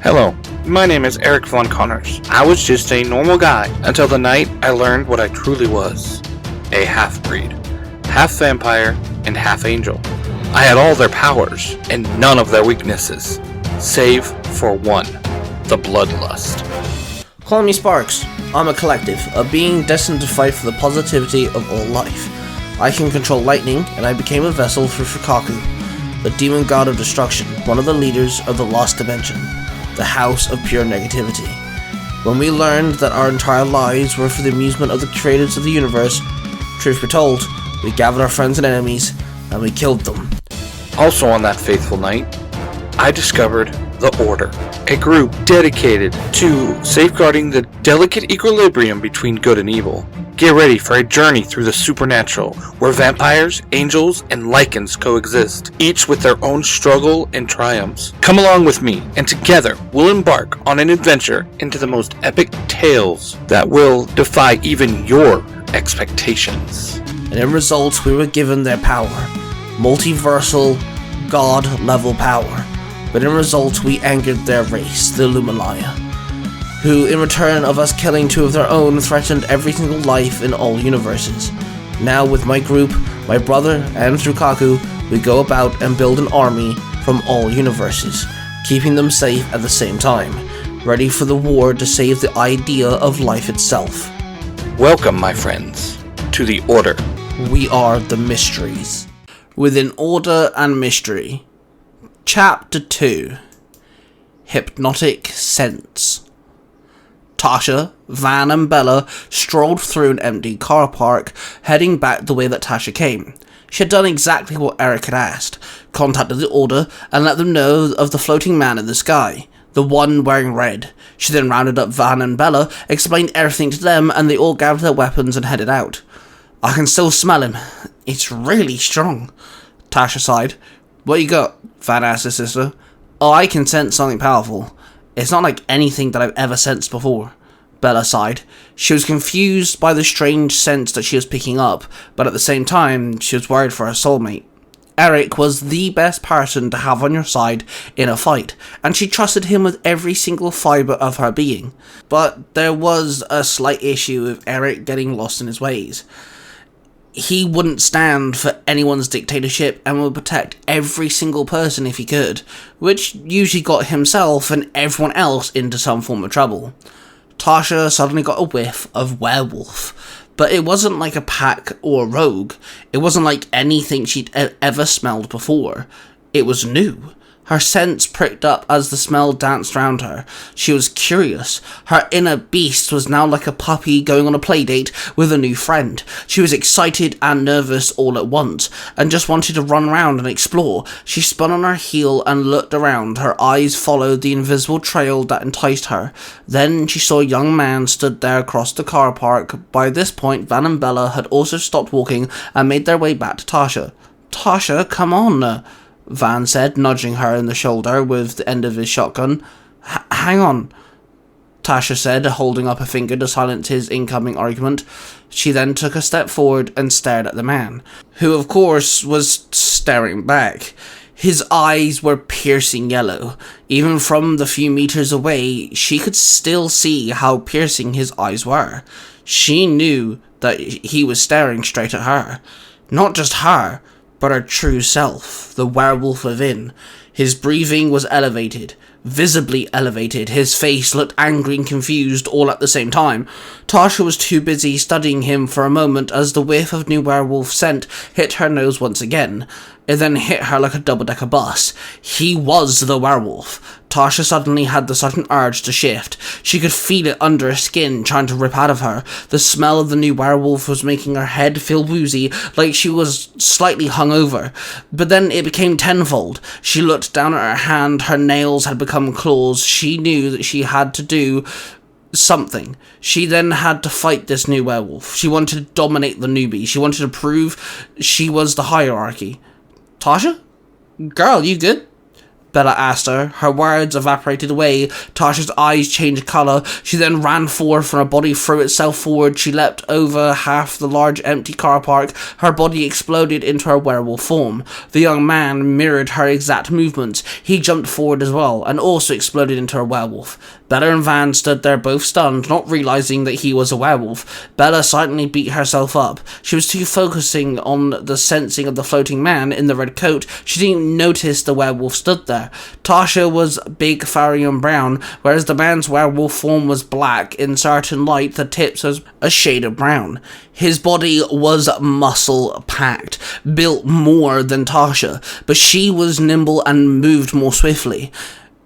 Hello, my name is Eric Von Connors. I was just a normal guy until the night I learned what I truly was. A half-breed. Half vampire and half angel. I had all their powers and none of their weaknesses. Save for one. The bloodlust. Call me Sparks. I'm a collective, a being destined to fight for the positivity of all life. I can control lightning, and I became a vessel for Fukaku, the demon god of destruction, one of the leaders of the Lost Dimension, the House of Pure Negativity. When we learned that our entire lives were for the amusement of the creators of the universe, truth be told, we gathered our friends and enemies, and we killed them. Also on that faithful night, I discovered the Order, a group dedicated to safeguarding the delicate equilibrium between good and evil. Get ready for a journey through the supernatural, where vampires, angels, and lycans coexist, each with their own struggle and triumphs. Come along with me, and together we'll embark on an adventure into the most epic tales that will defy even your expectations. And in result, we were given their power. Multiversal, god-level power. But in result, we angered their race, the Lumalaya, who, in return of us killing two of their own, threatened every single life in all universes. Now, with my group, my brother, and Fukaku, we go about and build an army from all universes, keeping them safe at the same time, ready for the war to save the idea of life itself. Welcome, my friends, to the Order. We are the Mysteries. Within Order and Mystery. Chapter 2. Hypnotic Sense. Tasha, Van, and Bella strolled through an empty car park, heading back the way that Tasha came. She had done exactly what Eric had asked, contacted the Order, and let them know of the floating man in the sky, the one wearing red. She then rounded up Van and Bella, explained everything to them, and they all gathered their weapons and headed out. I can still smell him. It's really strong. Tasha sighed. What you got? Van asked his sister. Oh, I can sense something powerful. It's not like anything that I've ever sensed before. Bella sighed. She was confused by the strange sense that she was picking up, but at the same time, she was worried for her soulmate. Eric was the best person to have on your side in a fight, and she trusted him with every single fibre of her being. But there was a slight issue with Eric getting lost in his ways. He wouldn't stand for anyone's dictatorship and would protect every single person if he could, which usually got himself and everyone else into some form of trouble. Tasha suddenly got a whiff of werewolf, but it wasn't like a pack or a rogue. It wasn't like anything she'd ever smelled before. It was new. Her sense pricked up as the smell danced round her. She was curious. Her inner beast was now like a puppy going on a playdate with a new friend. She was excited and nervous all at once, and just wanted to run around and explore. She spun on her heel and looked around. Her eyes followed the invisible trail that enticed her. Then she saw a young man stood there across the car park. By this point, Van and Bella had also stopped walking and made their way back to Tasha. Tasha, come on, Van said, nudging her in the shoulder with the end of his shotgun. Hang on, Tasha said, holding up a finger to silence his incoming argument. She then took a step forward and stared at the man, who of course was staring back. His eyes were piercing yellow. Even from the few meters away, she could still see how piercing his eyes were. She knew that he was staring straight at her. Not just her, but her true self, the werewolf within. His breathing was elevated, visibly elevated. His face looked angry and confused all at the same time. Tasha was too busy studying him for a moment as the whiff of new werewolf scent hit her nose once again. It then hit her like a double-decker bus. He was the werewolf. Tasha suddenly had the sudden urge to shift. She could feel it under her skin, trying to rip out of her. The smell of the new werewolf was making her head feel woozy, like she was slightly hungover. But then it became tenfold. She looked down at her hand. Her nails had become claws. She knew that she had to do something. She then had to fight this new werewolf. She wanted to dominate the newbie. She wanted to prove she was the hierarchy. Tasha? Girl, you good? Bella asked her. Her words evaporated away. Tasha's eyes changed colour. She then ran forth and her body threw itself forward. She leapt over half the large empty car park. Her body exploded into her werewolf form. The young man mirrored her exact movements. He jumped forward as well and also exploded into a werewolf. Bella and Van stood there both stunned, not realising that he was a werewolf. Bella silently beat herself up. She was too focusing on the sensing of the floating man in the red coat. She didn't notice the werewolf stood there. Tasha was big, furry and brown, whereas the man's werewolf form was black. In certain light, the tips was a shade of brown. His body was muscle-packed, built more than Tasha, but she was nimble and moved more swiftly.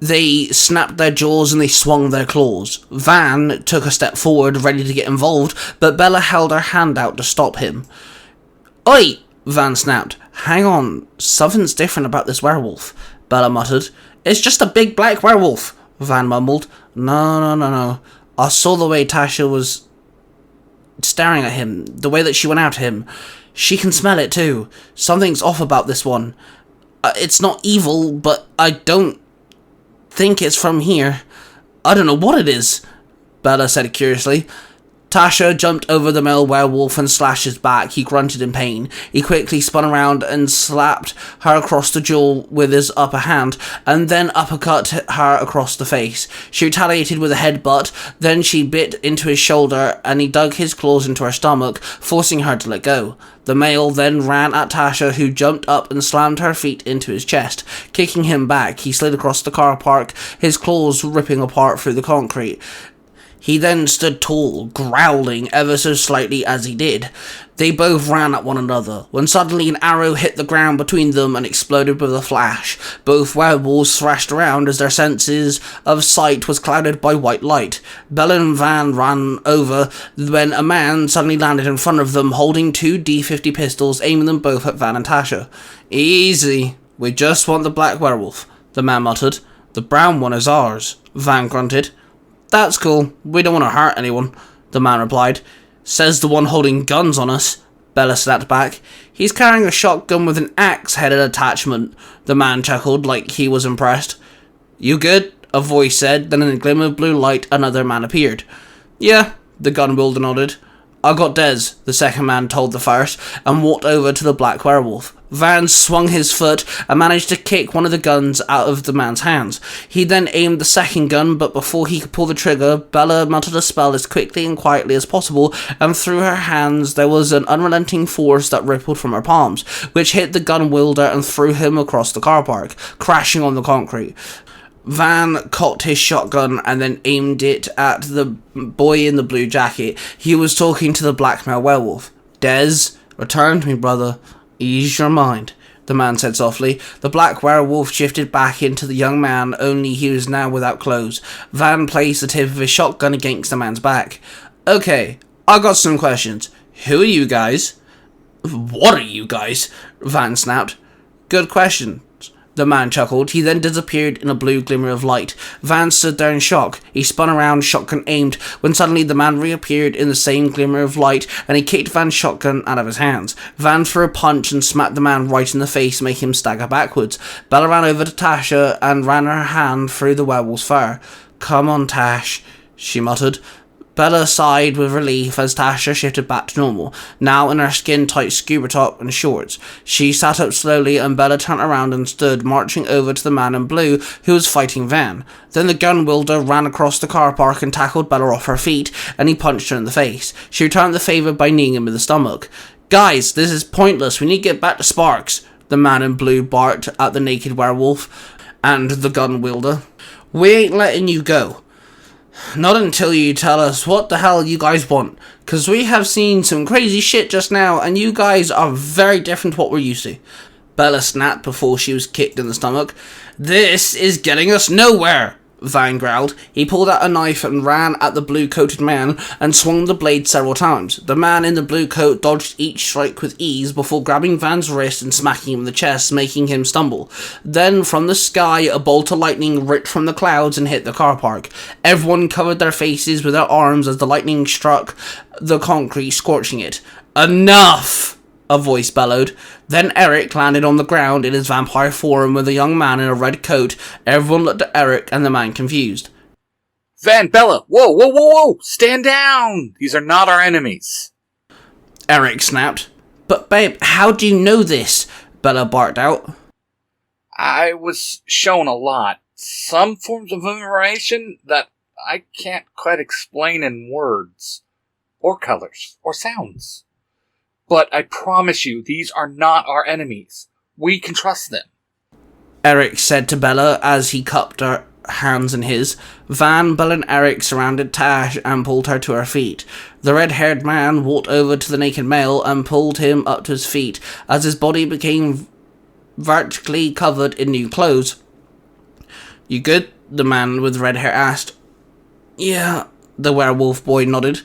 They snapped their jaws and they swung their claws. Van took a step forward, ready to get involved, but Bella held her hand out to stop him. "Oi!" Van snapped. "Hang on, something's different about this werewolf," Bella muttered. "It's just a big black werewolf," Van mumbled. No. I saw the way Tasha was staring at him, the way that she went after him. She can smell it too. Something's off about this one. It's not evil, but I don't think it's from here. I don't know what it is," Bella said curiously. Tasha jumped over the male werewolf and slashed his back. He grunted in pain. He quickly spun around and slapped her across the jaw with his upper hand, and then uppercut her across the face. She retaliated with a headbutt, then she bit into his shoulder, and he dug his claws into her stomach, forcing her to let go. The male then ran at Tasha, who jumped up and slammed her feet into his chest. Kicking him back, he slid across the car park, his claws ripping apart through the concrete. He then stood tall, growling ever so slightly as he did. They both ran at one another, when suddenly an arrow hit the ground between them and exploded with a flash. Both werewolves thrashed around as their senses of sight was clouded by white light. Bella and Van ran over when a man suddenly landed in front of them, holding two D50 pistols, aiming them both at Van and Tasha. "Easy, we just want the black werewolf," the man muttered. "The brown one is ours," Van grunted. "That's cool. We don't want to hurt anyone," the man replied. "Says the one holding guns on us," Bella snapped back. "He's carrying a shotgun with an axe-headed attachment," the man chuckled like he was impressed. "You good?" a voice said. Then in a glimmer of blue light, another man appeared. "Yeah," the gun wielder nodded. "I got Des," the second man told the first, and walked over to the black werewolf. Van swung his foot and managed to kick one of the guns out of the man's hands. He then aimed the second gun, but before he could pull the trigger, Bella muttered a spell as quickly and quietly as possible, and through her hands there was an unrelenting force that rippled from her palms, which hit the gun wielder and threw him across the car park, crashing on the concrete. Van cocked his shotgun and then aimed it at the boy in the blue jacket. He was talking to the black male werewolf. "Des, return to me, brother. Ease your mind," the man said softly. The black werewolf shifted back into the young man, only he was now without clothes. Van placed the tip of his shotgun against the man's back. "Okay, I got some questions. Who are you guys?" "What are you guys?" Van snapped. "Good question," the man chuckled. He then disappeared in a blue glimmer of light. Van stood there in shock. He spun around, shotgun aimed, when suddenly the man reappeared in the same glimmer of light, and he kicked Van's shotgun out of his hands. Van threw a punch and smacked the man right in the face, making him stagger backwards. Bella ran over to Tasha and ran her hand through the werewolf's fur. "Come on, Tash," she muttered. Bella sighed with relief as Tasha shifted back to normal, now in her skin-tight scuba top and shorts. She sat up slowly and Bella turned around and stood, marching over to the man in blue who was fighting Van. Then the gun wielder ran across the car park and tackled Bella off her feet, and he punched her in the face. She returned the favour by kneeing him in the stomach. "Guys, this is pointless. We need to get back to Sparks," the man in blue barked at the naked werewolf and the gun wielder. "We ain't letting you go. Not until you tell us what the hell you guys want, because we have seen some crazy shit just now, and you guys are very different to what we're used to," Bella snapped before she was kicked in the stomach. "This is getting us nowhere," Van growled. He pulled out a knife and ran at the blue-coated man and swung the blade several times. The man in the blue coat dodged each strike with ease before grabbing Van's wrist and smacking him in the chest, making him stumble. Then, from the sky, a bolt of lightning ripped from the clouds and hit the car park. Everyone covered their faces with their arms as the lightning struck the concrete, scorching it. "Enough!" a voice bellowed. Then Eric landed on the ground in his vampire form with a young man in a red coat. Everyone looked at Eric and the man confused. Van, Bella, whoa! Stand down! These are not our enemies. Eric snapped. But babe, how do you know this? Bella barked out. I was shown a lot. Some forms of information that I can't quite explain in words, or colors, or sounds. But I promise you, these are not our enemies. We can trust them. Eric said to Bella as he cupped her hands in his. Van, Bella and Eric surrounded Tash and pulled her to her feet. The red-haired man walked over to the naked male and pulled him up to his feet as his body became vertically covered in new clothes. You good? The man with red hair asked. Yeah, the werewolf boy nodded.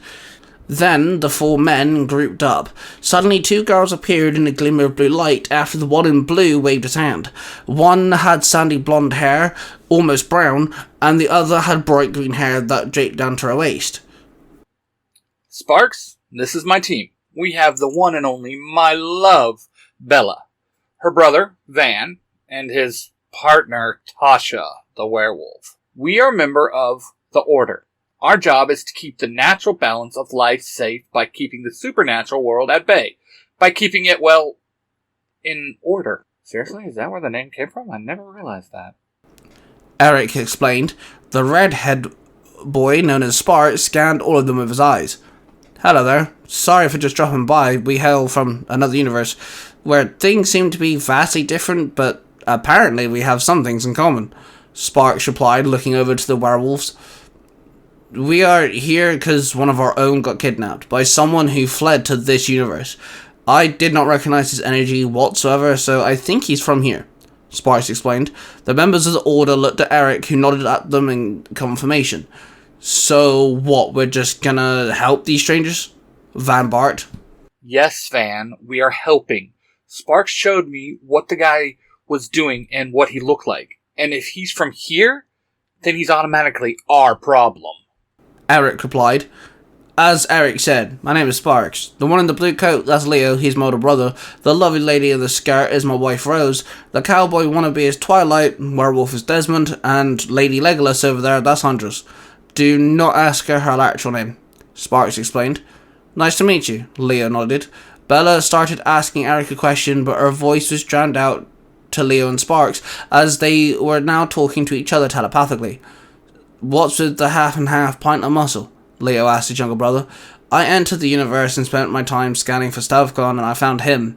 Then the four men grouped up. Suddenly 2 girls appeared in a glimmer of blue light after the one in blue waved his hand. One had sandy blonde hair, almost brown, and the other had bright green hair that draped down to her waist. Sparks, this is my team. We have the one and only my love, Bella, her brother, Van, and his partner, Tasha, the werewolf. We are a member of the Order. Our job is to keep the natural balance of life safe by keeping the supernatural world at bay. By keeping it, well, in order. Seriously? Is that where the name came from? I never realized that. Eric explained. The redhead boy, known as Spark, scanned all of them with his eyes. Hello there. Sorry for just dropping by. We hail from another universe, where things seem to be vastly different, but apparently we have some things in common. Sparks replied, looking over to the werewolves. We are here because one of our own got kidnapped by someone who fled to this universe. I did not recognize his energy whatsoever, so I think he's from here, Sparks explained. The members of the Order looked at Eric, who nodded at them in confirmation. So what, we're just gonna help these strangers? Van barked. Yes, Van, we are helping. Sparks showed me what the guy was doing and what he looked like. And if he's from here, then he's automatically our problem. Eric replied. As Eric said, my name is Sparks. The one in the blue coat, that's Leo, he's my older brother. The lovely lady in the skirt is my wife Rose. The cowboy wannabe is Twilight, werewolf is Desmond, and Lady Legolas over there, that's Huntress. Do not ask her her actual name, Sparks explained. Nice to meet you, Leo nodded. Bella started asking Eric a question, but her voice was drowned out to Leo and Sparks, as they were now talking to each other telepathically. What's with the half and half pint of muscle? Leo asked his younger brother. I entered the universe and spent my time scanning for Stavcon, and I found him.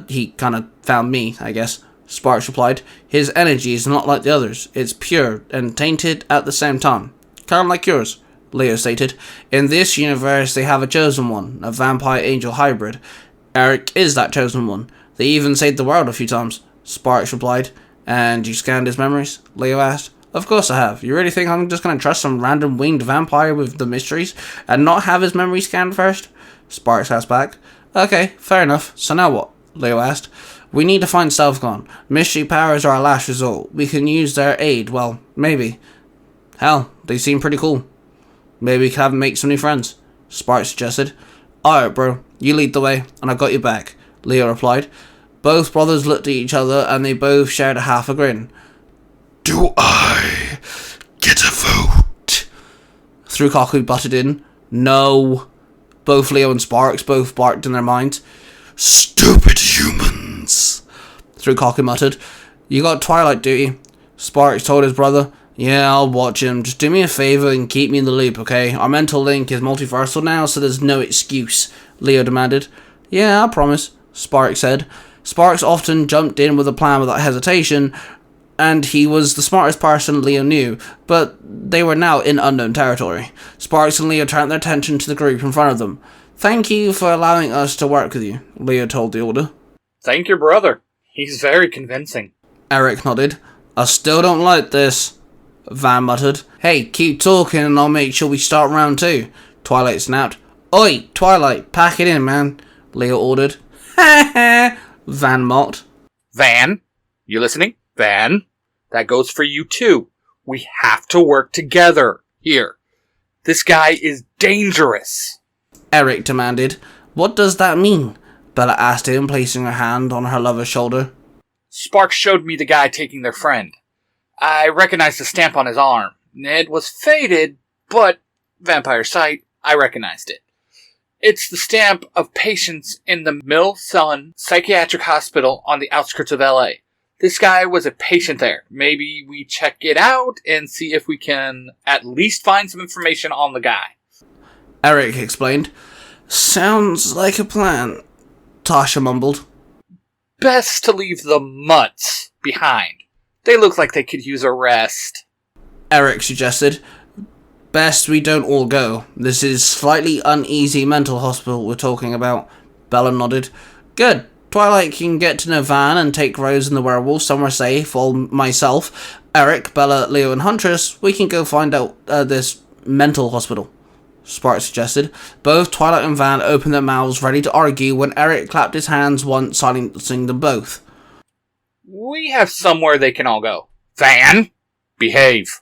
He kind of found me, I guess, Sparks replied. His energy is not like the others. It's pure and tainted at the same time. Kind of like yours, Leo stated. In this universe, they have a chosen one, a vampire-angel hybrid. Eric is that chosen one. They even saved the world a few times, Sparks replied. And you scanned his memories? Leo asked. Of course I have. You really think I'm just going to trust some random winged vampire with the mysteries and not have his memory scanned first? Sparks asked back. Okay, fair enough. So now what? Leo asked. We need to find Stavcon. Mystery powers are our last resort. We can use their aid. Well, maybe. Hell, they seem pretty cool. Maybe we can have them make some new friends, Sparks suggested. Alright, bro. You lead the way, and I got your back, Leo replied. Both brothers looked at each other, and they both shared a half a grin. Do I get a vote? Thrukaku butted in. No. Both Leo and Sparks both barked in their minds. Stupid humans, Thrukaku muttered. You got Twilight duty, Sparks told his brother. Yeah, I'll watch him. Just do me a favour and keep me in the loop, okay? Our mental link is multiversal now, so there's no excuse, Leo demanded. Yeah, I promise, Sparks said. Sparks often jumped in with a plan without hesitation, and he was the smartest person Leo knew, but they were now in unknown territory. Sparks and Leo turned their attention to the group in front of them. Thank you for allowing us to work with you, Leo told the Order. Thank your brother. He's very convincing. Eric nodded. I still don't like this, Van muttered. Hey, keep talking and I'll make sure we start round 2, Twilight snapped. Oi, Twilight, pack it in, man, Leo ordered. Ha ha, Van mocked. Van, you listening? Van, that goes for you too. We have to work together here. This guy is dangerous, Eric demanded. What does that mean? Bella asked him, placing her hand on her lover's shoulder. Sparks showed me the guy taking their friend. I recognized the stamp on his arm. It was faded, but vampire sight, I recognized it. It's the stamp of patients in the Mill Sun Psychiatric Hospital on the outskirts of LA. This guy was a patient there. Maybe we check it out and see if we can at least find some information on the guy. Eric explained. Sounds like a plan, Tasha mumbled. Best to leave the mutts behind. They look like they could use a rest. Eric suggested. Best we don't all go. This is slightly uneasy mental hospital we're talking about. Bella nodded. Good. Twilight can get to know Van and take Rose and the werewolf somewhere safe, while myself, Eric, Bella, Leo and Huntress, we can go find out this mental hospital, Sparks suggested. Both Twilight and Van opened their mouths ready to argue when Eric clapped his hands once, silencing them both. We have somewhere they can all go. Van, behave.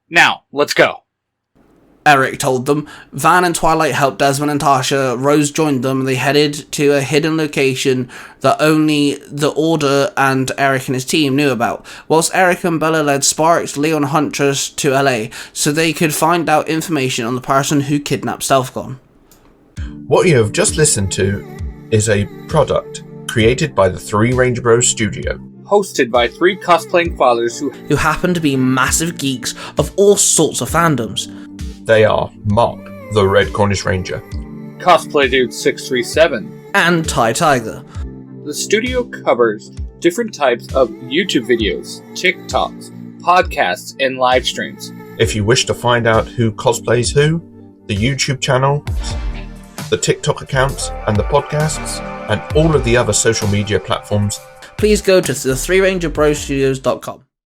Now, let's go. Eric told them. Van and Twilight helped Desmond and Tasha. Rose joined them and they headed to a hidden location that only the Order and Eric and his team knew about, whilst Eric and Bella led Sparks, Leo and Huntress to LA so they could find out information on the person who kidnapped Stealthgone. What you have just listened to is a product created by the Three Ranger Bros Studio. Hosted by three cosplaying fathers who happen to be massive geeks of all sorts of fandoms. They are Mark, the Red Cornish Ranger, Cosplay Dude 637, and Ty Tiger. The studio covers different types of YouTube videos, TikToks, podcasts, and live streams. If you wish to find out who cosplays who, the YouTube channels, the TikTok accounts, and the podcasts, and all of the other social media platforms, please go to the 3rangerBroStudios.com.